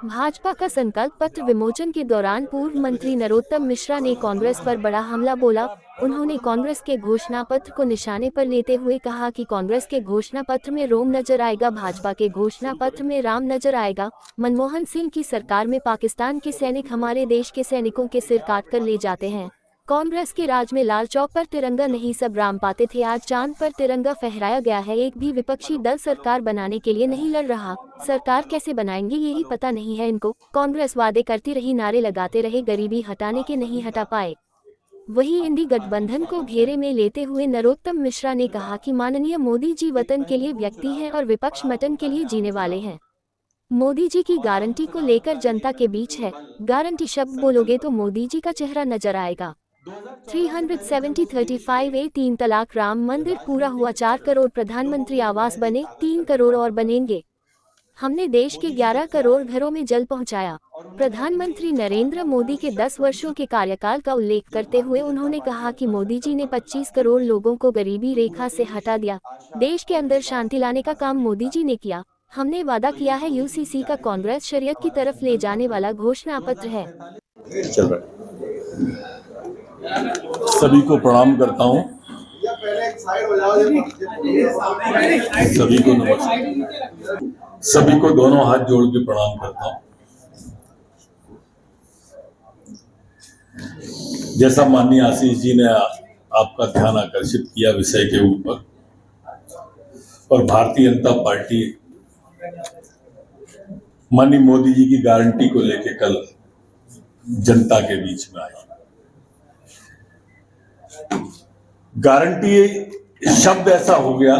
भाजपा का संकल्प पत्र विमोचन के दौरान पूर्व मंत्री नरोत्तम मिश्रा ने कांग्रेस पर बड़ा हमला बोला। उन्होंने कांग्रेस के घोषणा पत्र को निशाने पर लेते हुए कहा कि कांग्रेस के घोषणा पत्र में रोम नजर आएगा, भाजपा के घोषणा पत्र में राम नजर आएगा। मनमोहन सिंह की सरकार में पाकिस्तान के सैनिक हमारे देश के सैनिकों के सिर काट कर ले जाते हैं। कांग्रेस के राज में लाल चौक पर तिरंगा नहीं सब राम पाते थे, आज चांद पर तिरंगा फहराया गया है। एक भी विपक्षी दल सरकार बनाने के लिए नहीं लड़ रहा, सरकार कैसे बनाएंगे यही पता नहीं है इनको। कांग्रेस वादे करती रही, नारे लगाते रहे, गरीबी हटाने के नहीं हटा पाए। वहीं इंडी गठबंधन को घेरे में लेते हुए नरोत्तम मिश्रा ने कहा कि माननीय मोदी जी वतन के लिए व्यक्ति हैं और विपक्ष मटन के लिए जीने वाले हैं। मोदी जी की गारंटी को लेकर जनता के बीच है, गारंटी शब्द बोलोगे तो मोदी जी का चेहरा नजर आएगा। 370-35 3 तलाक, राम मंदिर पूरा हुआ, 4 करोड़ प्रधानमंत्री आवास बने, 3 करोड़ और बनेंगे। हमने देश के 11 करोड़ घरों में जल पहुंचाया। प्रधानमंत्री नरेंद्र मोदी के 10 वर्षों के कार्यकाल का उल्लेख करते हुए उन्होंने कहा कि मोदी जी ने 25 करोड़ लोगों को गरीबी रेखा से हटा दिया। देश के अंदर शांति लाने का काम मोदी जी ने किया। हमने वादा किया है, यूसीसी का कांग्रेस शरीयत की तरफ ले जाने वाला घोषणा पत्र है। सभी को प्रणाम करता हूं। सभी को नमस्कार। सभी को दोनों हाथ जोड़ के प्रणाम करता हूं। जैसा माननीय आशीष जी ने आपका ध्यान आकर्षित किया विषय के ऊपर, और भारतीय जनता पार्टी माननीय मोदी जी की गारंटी को लेकर कल जनता के बीच में आई। गारंटी शब्द ऐसा हो गया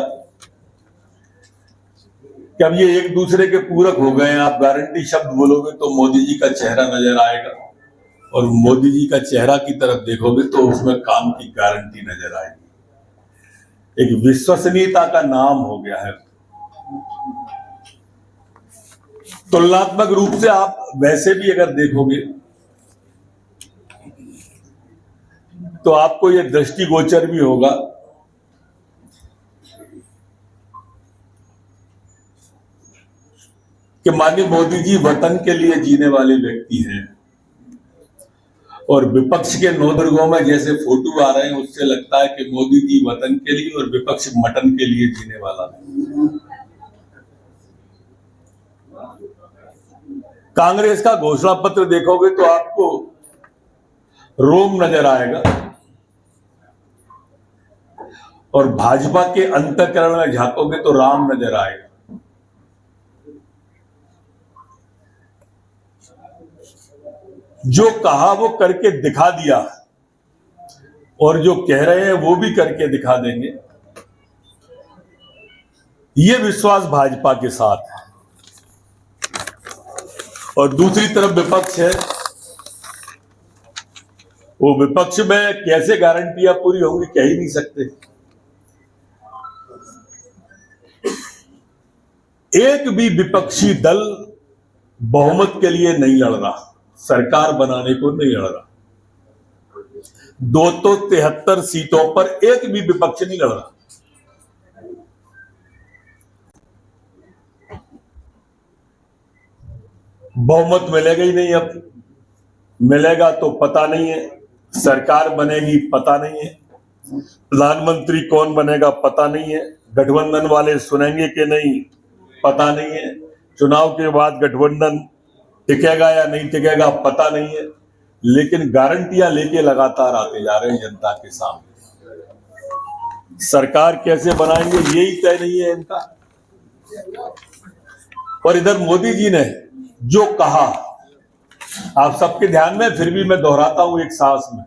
कि अब ये एक दूसरे के पूरक हो गए हैं। आप गारंटी शब्द बोलोगे तो मोदी जी का चेहरा नजर आएगा, और मोदी जी का चेहरा की तरफ देखोगे तो उसमें काम की गारंटी नजर आएगी। एक विश्वसनीयता का नाम हो गया है। तुलनात्मक रूप से आप वैसे भी अगर देखोगे तो आपको यह दृष्टिगोचर भी होगा कि माननीय मोदी जी वतन के लिए जीने वाले व्यक्ति हैं, और विपक्ष के नौदुर्गों में जैसे फोटो आ रहे हैं उससे लगता है कि मोदी जी वतन के लिए और विपक्ष मटन के लिए जीने वाला है। कांग्रेस का घोषणा पत्र देखोगे तो आपको रोम नजर आएगा, और भाजपा के अंतःकरण में झांकोगे तो राम नजर आएगा। जो कहा वो करके दिखा दिया, और जो कह रहे हैं वो भी करके दिखा देंगे। ये विश्वास भाजपा के साथ है। और दूसरी तरफ विपक्ष है, वो विपक्ष में कैसे गारंटियां पूरी होंगी कह ही नहीं सकते। एक भी विपक्षी दल बहुमत के लिए नहीं लड़ रहा, सरकार बनाने को नहीं लड़ रहा। 273 सीटों पर एक भी विपक्ष नहीं लड़ रहा। बहुमत मिलेगा ही नहीं, अब मिलेगा तो पता नहीं है, सरकार बनेगी पता नहीं है, प्रधानमंत्री कौन बनेगा पता नहीं है, गठबंधन वाले सुनेंगे कि नहीं पता नहीं है, चुनाव के बाद गठबंधन टिकेगा या नहीं टिकेगा पता नहीं है। लेकिन गारंटियां लेके लगातार आते जा रहे हैं जनता के सामने। सरकार कैसे बनाएंगे यही तय नहीं है इनका। और इधर मोदी जी ने जो कहा, आप सबके ध्यान में, फिर भी मैं दोहराता हूं एक सांस में,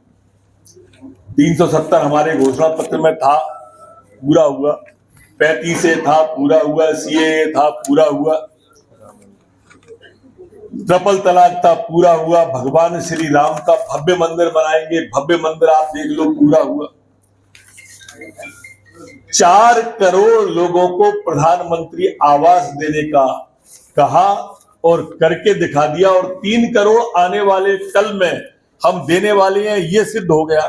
370 हमारे घोषणा पत्र में था, पूरा हुआ। 35 था, पूरा हुआ। सीएए था, पूरा हुआ। ट्रिपल तलाक था, पूरा हुआ। भगवान श्री राम का भव्य मंदिर बनाएंगे, भव्य मंदिर आप देख लो, पूरा हुआ। 4 करोड़ लोगों को प्रधानमंत्री आवास देने का कहा और करके दिखा दिया, और 3 करोड़ आने वाले कल में हम देने वाले हैं, ये सिद्ध हो गया।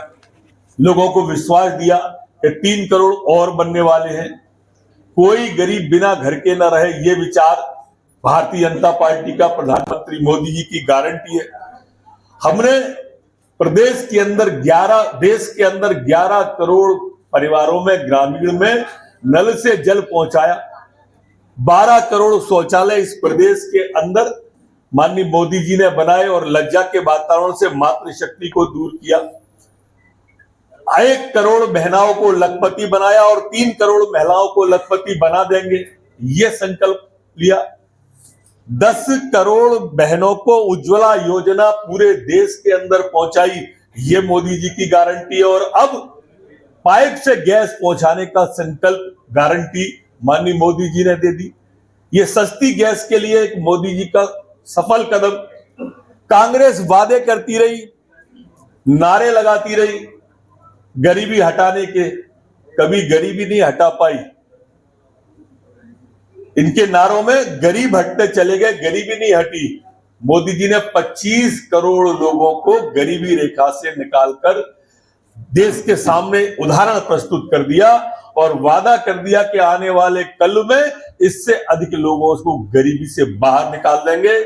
लोगों को विश्वास दिया कि 3 करोड़ और बनने वाले हैं। कोई गरीब बिना घर के न रहे, ये विचार भारतीय जनता पार्टी का, प्रधानमंत्री मोदी जी की गारंटी है। हमने प्रदेश के अंदर देश के अंदर 11 करोड़ परिवारों में, ग्रामीण में नल से जल पहुंचाया। 12 करोड़ शौचालय इस प्रदेश के अंदर माननीय मोदी जी ने बनाए और लज्जा के वातावरण से मातृशक्ति को दूर किया। 1 करोड़ बहनाओं को लखपति बनाया और 3 करोड़ महिलाओं को लखपति बना देंगे, ये संकल्प लिया। 10 करोड़ बहनों को उज्ज्वला योजना पूरे देश के अंदर पहुंचाई, ये मोदी जी की गारंटी है। और अब पाइप से गैस पहुंचाने का संकल्प, गारंटी माननीय मोदी जी ने दे दी। ये सस्ती गैस के लिए एक मोदी जी का सफल कदम। कांग्रेस वादे करती रही, नारे लगाती रही गरीबी हटाने के, कभी गरीबी नहीं हटा पाई। इनके नारों में गरीब हटते चले गए, गरीबी नहीं हटी। मोदी जी ने 25 करोड़ लोगों को गरीबी रेखा से निकालकर देश के सामने उदाहरण प्रस्तुत कर दिया और वादा कर दिया कि आने वाले कल में इससे अधिक लोगों को गरीबी से बाहर निकाल देंगे।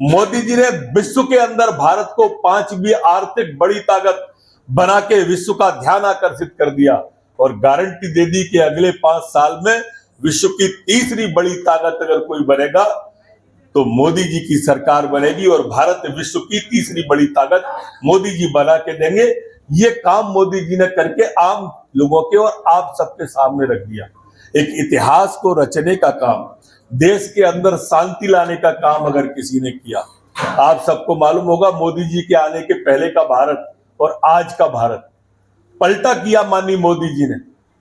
मोदी जी ने विश्व के अंदर भारत को 5वीं आर्थिक बड़ी ताकत बना के विश्व का ध्यान आकर्षित कर दिया और गारंटी दे दी कि अगले 5 साल में विश्व की तीसरी बड़ी ताकत अगर कोई बनेगा तो मोदी जी की सरकार बनेगी और भारत विश्व की तीसरी बड़ी ताकत मोदी जी बना के देंगे। ये काम मोदी जी ने करके आम लोगों के और आप सबके सामने रख दिया। एक इतिहास को रचने का काम, देश के अंदर शांति लाने का काम अगर किसी ने किया, आप सबको मालूम होगा मोदी जी के आने के पहले का भारत और आज का भारत पलटा किया माननीय मोदी जी ने।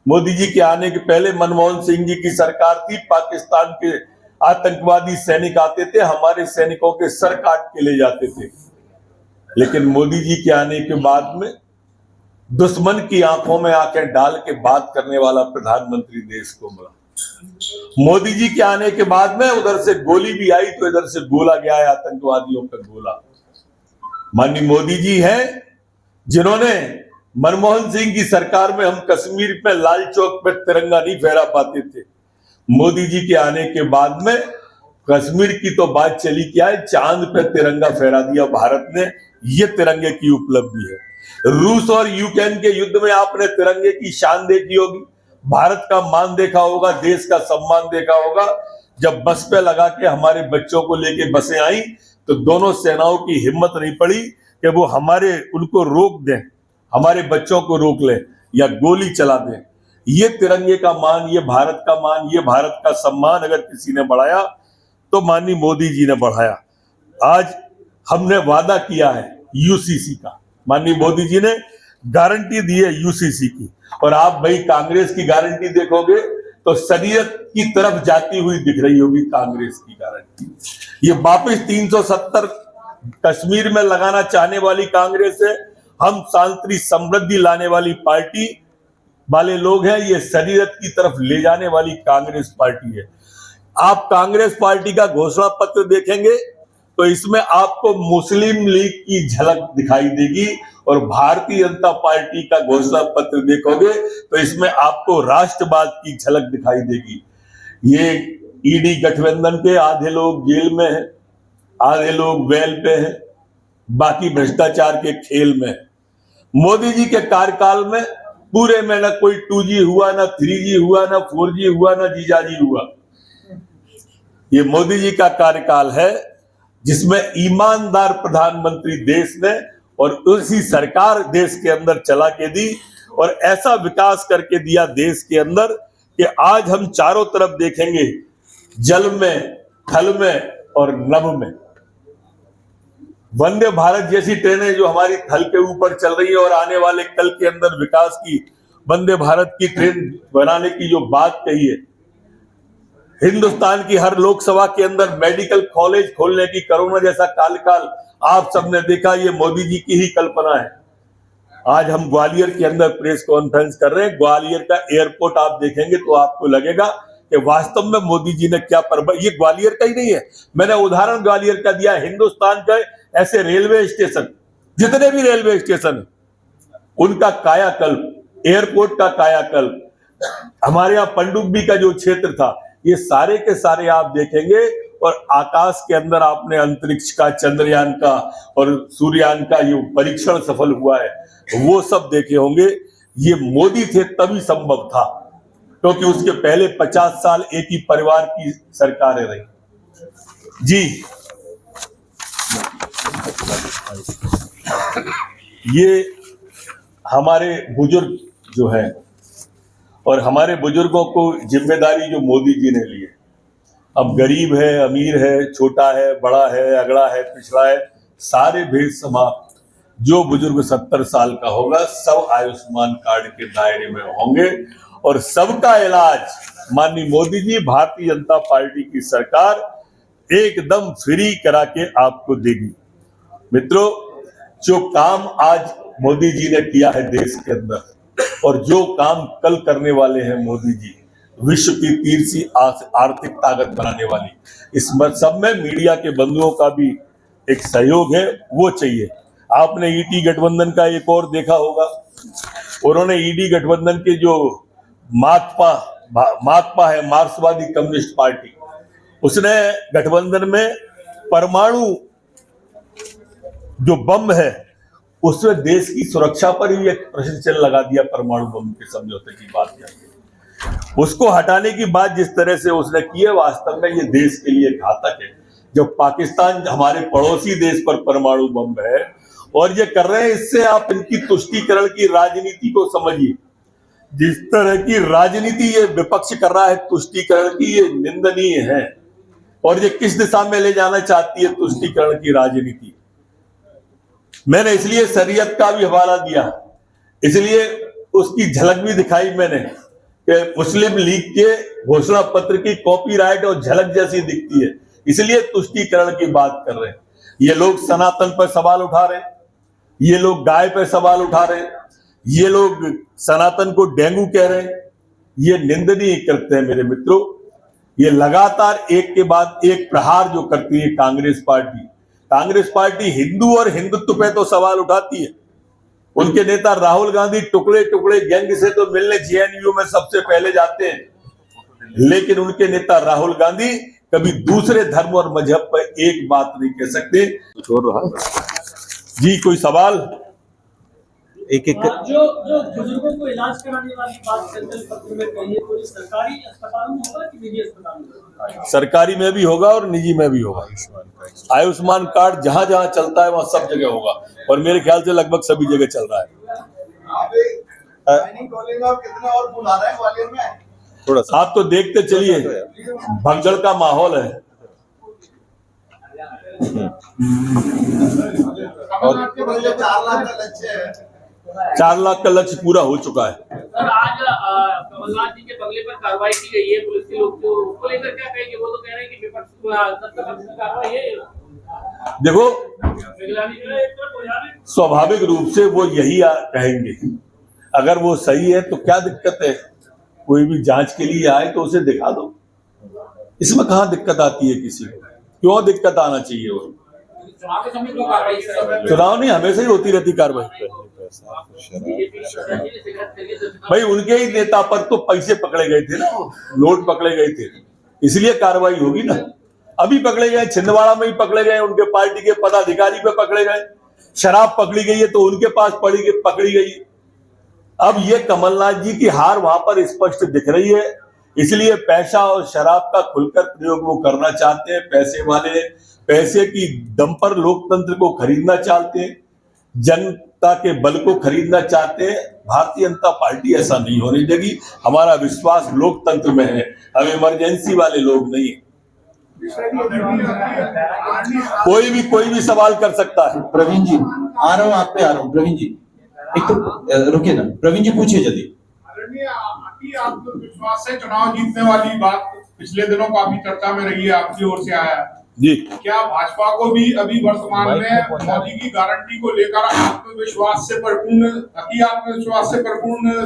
मोदी जी के आने के पहले मनमोहन सिंह जी की सरकार थी, पाकिस्तान के आतंकवादी सैनिक आते थे, हमारे सैनिकों के सर काट के ले जाते थे। लेकिन मोदी जी के आने के बाद में दुश्मन की आंखों में आंखें डाल के बात करने वाला प्रधानमंत्री देश को मिला। मोदी जी के आने के बाद में उधर से गोली भी आई तो इधर से गोला गया है, आतंकवादियों का गोला। माननीय मोदी जी हैं जिन्होंने मनमोहन सिंह की सरकार में हम कश्मीर पे लाल चौक पे तिरंगा नहीं फहरा पाते थे। मोदी जी के आने के बाद में कश्मीर की तो बात चली क्या है, चांद पे तिरंगा फहरा दिया भारत ने। ये तिरंगे की उपलब्धि है। रूस और यूक्रेन के युद्ध में आपने तिरंगे की शान देखी होगी, भारत का मान देखा होगा, देश का सम्मान देखा होगा। जब बस पे लगा के हमारे बच्चों को लेके बसें आई तो दोनों सेनाओं की हिम्मत नहीं पड़ी कि वो उनको रोक दें, हमारे बच्चों को रोक ले या गोली चला दें। ये तिरंगे का मान, ये भारत का मान, ये भारत का सम्मान अगर किसी ने बढ़ाया तो माननीय मोदी जी ने बढ़ाया। आज हमने वादा किया है यूसीसी का, माननीय मोदी जी ने गारंटी दी है यूसीसी की। और आप भाई कांग्रेस की गारंटी देखोगे तो शरीयत की तरफ जाती हुई दिख रही होगी कांग्रेस की गारंटी। ये वापस 370 कश्मीर में लगाना चाहने वाली कांग्रेस है। हम शांति समृद्धि लाने वाली पार्टी वाले लोग हैं, ये शरीयत की तरफ ले जाने वाली कांग्रेस पार्टी है। आप कांग्रेस पार्टी का घोषणा पत्र देखेंगे तो इसमें आपको मुस्लिम लीग की झलक दिखाई देगी और भारतीय जनता पार्टी का घोषणा पत्र देखोगे तो इसमें आपको राष्ट्रवाद की झलक दिखाई देगी। ये ईडी गठबंधन के आधे लोग जेल में हैं, आधे लोग बेल पे हैं, बाकी भ्रष्टाचार के खेल में। मोदी जी के कार्यकाल में पूरे में ना कोई 2G हुआ, ना 3G हुआ, ना 4G हुआ, ना जीजाजी हुआ। ये मोदी जी का कार्यकाल है जिसमें ईमानदार प्रधानमंत्री देश ने और उसी सरकार देश के अंदर चला के दी और ऐसा विकास करके दिया देश के अंदर कि आज हम चारों तरफ देखेंगे, जल में, थल में और नभ में वंदे भारत जैसी ट्रेनें जो हमारी थल के ऊपर चल रही है और आने वाले कल के अंदर विकास की वंदे भारत की ट्रेन बनाने की जो बात कही है, हिंदुस्तान की हर लोकसभा के अंदर मेडिकल कॉलेज खोलने की, कोरोना जैसा काल आप सबने देखा, ये मोदी जी की ही कल्पना है। आज हम ग्वालियर के अंदर प्रेस कॉन्फ्रेंस कर रहे हैं। ग्वालियर का एयरपोर्ट आप देखेंगे तो आपको लगेगा कि वास्तव में मोदी जी ने क्या ये ग्वालियर का ही नहीं है, मैंने उदाहरण ग्वालियर का दिया। हिंदुस्तान के ऐसे रेलवे स्टेशन, जितने भी रेलवे स्टेशन है, उनका कायाकल्प, एयरपोर्ट का कायाकल्प, हमारे यहाँ पनडुब्बी का जो क्षेत्र था, ये सारे के सारे आप देखेंगे और आकाश के अंदर आपने अंतरिक्ष का, चंद्रयान का और सूर्ययान का ये परीक्षण सफल हुआ है, वो सब देखे होंगे। ये मोदी थे तभी संभव था, क्योंकि उसके पहले 50 साल एक ही परिवार की सरकारें रही। जी, ये हमारे बुजुर्ग जो हैं और हमारे बुजुर्गों को जिम्मेदारी जो मोदी जी ने ली है, अब गरीब है, अमीर है, छोटा है, बड़ा है, अगड़ा है, पिछड़ा है, सारे भेद समाप्त। जो बुजुर्ग 70 साल का होगा सब आयुष्मान कार्ड के दायरे में होंगे और सबका इलाज माननीय मोदी जी, भारतीय जनता पार्टी की सरकार एकदम फ्री करा के आपको देगी। मित्रों, जो काम आज मोदी जी ने किया है देश के अंदर और जो काम कल करने वाले हैं मोदी जी, विश्व की तीसरी आर्थिक ताकत बनाने वाली, इस सब में मीडिया के बंधुओं का भी एक सहयोग है, वो चाहिए। आपने ईडी गठबंधन का एक और देखा होगा, उन्होंने ईडी गठबंधन के जो माकपा है, मार्क्सवादी कम्युनिस्ट पार्टी, उसने गठबंधन में परमाणु जो बम है उसमें देश की सुरक्षा पर ही एक प्रश्न चिन्ह लगा दिया। परमाणु बम के समझौते की बात करके उसको हटाने की बात जिस तरह से उसने की है, वास्तव में ये देश के लिए घातक है। जब पाकिस्तान हमारे पड़ोसी देश पर परमाणु बम है और ये कर रहे हैं, इससे आप इनकी तुष्टीकरण की राजनीति को समझिए। जिस तरह की राजनीति ये विपक्ष कर रहा है तुष्टीकरण की, ये निंदनीय है। और ये किस दिशा में ले जाना चाहती है तुष्टीकरण की राजनीति। मैंने इसलिए शरीयत का भी हवाला दिया, इसलिए उसकी झलक भी दिखाई मैंने कि मुस्लिम लीग के घोषणा पत्र की कॉपीराइट और झलक जैसी दिखती है, इसलिए तुष्टीकरण की बात कर रहे हैं। ये लोग सनातन पर सवाल उठा रहे हैं, ये लोग गाय पर सवाल उठा रहे हैं, ये लोग सनातन को डेंगू कह रहे हैं, ये निंदनीय करते हैं मेरे मित्रों। ये लगातार एक के बाद एक प्रहार जो करती है कांग्रेस पार्टी हिंदू और हिंदुत्व पे तो सवाल उठाती है। उनके नेता राहुल गांधी टुकड़े टुकड़े गैंग से तो मिलने जेएनयू में सबसे पहले जाते हैं, लेकिन उनके नेता राहुल गांधी कभी दूसरे धर्म और मजहब पर एक बात नहीं कह सकते। जी, कोई सवाल? एक जो बुजुर्गों को इलाज कराने वाली बात सेंट्रल पत्र में कही है, तो सरकारी अस्पतालों में होगा कि निजी अस्पतालों में? सरकारी में भी होगा और निजी में भी होगा। आयुष्मान कार्ड जहां जहां चलता है वहां सब जगह होगा और मेरे ख्याल से लगभग सभी जगह चल रहा है। थोड़ा सा आप तो देखते चलिए, भगदड़ का माहौल है। और 4 लाख का लक्ष्य पूरा हो चुका है। सर, आज कमलनाथ जी के बंगले पर कार्रवाई की गई है, पुलिस के लोग जो उसको लेकर क्या कहेंगे? वो तो कह रहे हैं कि विपक्ष की कार्रवाई है। देखो, स्वाभाविक रूप से वो यही क्हेंगे। अगर वो सही है तो क्या दिक्कत है? कोई भी जांच के लिए आए तो उसे दिखा दो, इसमें कहाँ दिक्कत आती है किसी को? क्यों दिक्कत आना चाहिए? वो चुनाव के समय क्यों कार्रवाई? चुनाव नहीं, हमेशा ही होती रहती कार्रवाई। भाई, उनके ही नेता पर तो पैसे पकड़े गए थे ना, नोट पकड़े गए थे, इसलिए कार्रवाई होगी ना। अभी पकड़े गए, छिंदवाड़ा में ही पकड़े गए, उनके पार्टी के पदाधिकारी पे पकड़े गए। शराब पकड़ी गई है तो उनके पास पकड़ी गई। अब ये कमलनाथ जी की हार वहां पर स्पष्ट दिख रही है, इसलिए पैसा और शराब का खुलकर प्रयोग वो करना चाहते हैं। पैसे वाले पैसे की दम पर लोकतंत्र को खरीदना चाहते हैं, जनता के बल को खरीदना चाहते हैं। भारतीय जनता पार्टी ऐसा नहीं होने देगी। हमारा विश्वास लोकतंत्र में है, हम इमरजेंसी वाले लोग नहीं है। कोई भी सवाल कर सकता है। प्रवीण जी, आ रहा हूँ, आप पे आ रहा हूँ। प्रवीण जी, एक तो रुकिए ना, प्रवीण जी पूछिए जल्दी। आत्मविश्वास से चुनाव जीतने वाली बात पिछले दिनों काफी चर्चा में रही है, आपकी ओर से आया जी। क्या भाजपा को भी अभी वर्तमान में मोदी की गारंटी को लेकर आत्मविश्वास से परिपूर्ण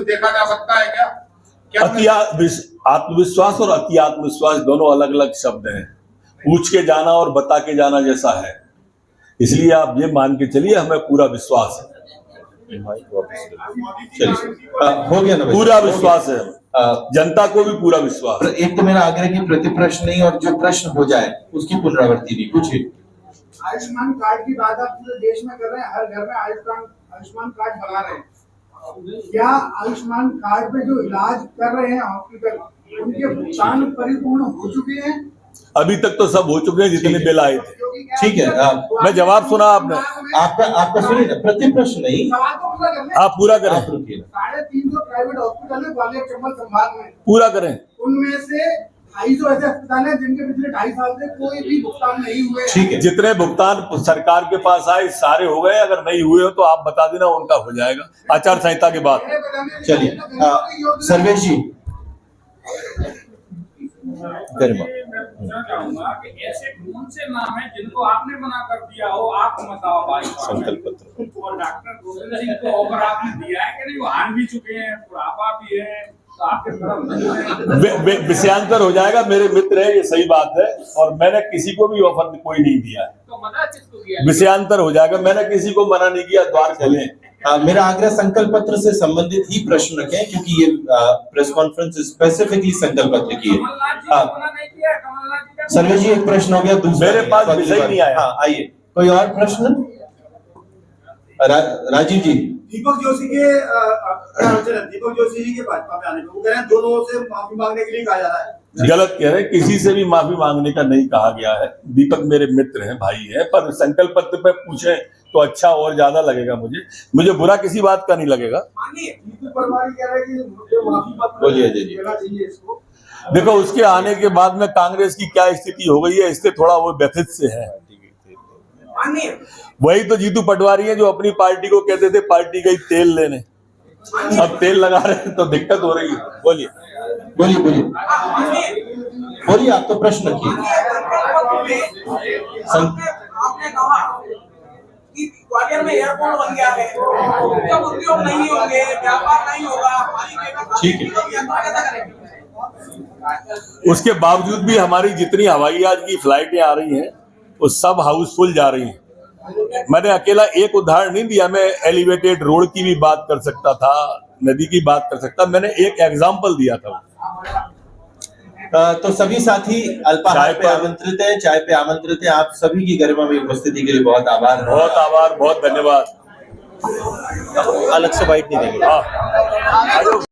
देखा जा सकता है? क्या आत्मविश्वास और अति आत्मविश्वास दोनों अलग अलग शब्द हैं। पूछ के जाना और बता के जाना जैसा है, इसलिए आप ये मान के चलिए हमें पूरा विश्वास है। हो गया ना, पूरा विश्वास है। जनता को भी पूरा विश्वास है। एक तो मेरा आग्रह कि प्रति प्रश्न नहीं और जो प्रश्न हो जाए उसकी पुनरावृत्ति नहीं। पूछिए। आयुष्मान कार्ड की बात आप पूरे देश में कर रहे हैं, हर घर में आयुष्मान कार्ड बना रहे हैं। क्या आयुष्मान कार्ड पे जो इलाज कर रहे हैं हॉस्पिटल, उनके भुगतान परिपूर्ण हो चुके हैं? अभी तक तो सब हो चुके हैं जितने बिल आए थे। ठीक है, मैं जवाब सुना आपने। आपका सुनिए ना, प्रति प्रश्न नहीं, सवाल तो पूरा कर लें। आप पूरा करें। आप रुकिए। 350 प्राइवेट हॉस्पिटल है ग्वालियर चंबल संभाग में, पूरा करें। उनमें से 250 ऐसे अस्पताल हैं जिनके पिछले 2.5 साल से कोई भी भुगतान नहीं हुए हैं। ठीक है, जितने भुगतान सरकार के पास आए सारे हो गए, अगर नहीं हुए हो तो आप बता देना, उनका हो जाएगा आचार संहिता के बाद। चलिए सर्वेश जी। गरिमा, मैं पूछना चाहूंगा कि ऐसे कौन से नाम है जिनको आपने मना कर दिया हो, आप बताओ भाई। संकल्प पत्र और डॉक्टर गोविंद सिंह को ऑफर आपने दिया है कि नहीं? वो हार भी चुके हैं, बुढ़ापा भी है, तो आपके तरफ नहीं है। विषयांतर हो जाएगा। मेरे मित्र है, ये सही बात है, और मैंने किसी को भी ऑफर कोई नहीं दिया है। तो मना किसको किया? विषयांतर हो जाएगा। मैंने किसी को मना नहीं किया। द्वार खोले। मेरा आग्रह संकल्प पत्र से संबंधित ही प्रश्न रखें, क्योंकि ये प्रेस कॉन्फ्रेंस स्पेसिफिकली संकल्प पत्र की है। कमलनाथ जी को मना नहीं किया, कमलनाथ जी का सर्वेश जी, एक प्रश्न हो गया। दूसरा मेरे पास विषय नहीं आया। हाँ, आइए, कोई और प्रश्न? राजीव जी। दीपक जोशी जी के भाजपा में आने पे वो कह रहे हैं 2 लोगों से माफी मांगने के लिए कहा जा रहा है। गलत कह रहे हैं, किसी से भी माफी मांगने का नहीं कहा गया है। दीपक मेरे मित्र हैं, भाई हैं, पर संकल्प पत्र पे पूछे तो अच्छा और ज्यादा लगेगा। मुझे बुरा किसी बात का नहीं लगेगा। जीतू पटवारी कह रहे हैं कि मुझे माफी पत्र बोलिए जी। देना चाहिए इसको। देखो, उसके आने के बाद में कांग्रेस की क्या स्थिति हो गई है, इससे थोड़ा वो व्यथित से है। वही तो जीतू पटवारी है जो अपनी पार्टी को कहते थे पार्टी गई तेल लेने, अब तेल लगा रहे हैं तो दिक्कत हो रही है। बोलिए बोलिए बोलिए बोलिए, आप तो प्रश्न रखिए। आपने कहा कि ग्वालियर में एयरपोर्ट बन गया है, जब उद्योग नहीं होंगे, व्यापार नहीं होगा, ठीक है। उसके बावजूद भी हमारी जितनी हवाई जहाज की फ्लाइटें आ रही हैं वो सब हाउसफुल जा रही हैं। मैंने अकेला एक उदाहरण नहीं दिया, मैं एलिवेटेड रोड की भी बात कर सकता था, नदी की बात कर सकता, मैंने एक एग्जाम्पल दिया था। तो सभी साथी अल्पाहार पे आमंत्रित है, चाय पे आमंत्रित है। आप सभी की गरिमा में उपस्थिति के लिए बहुत आभार। बहुत धन्यवाद। अलग से बाइट नहीं देंगे। हाँ।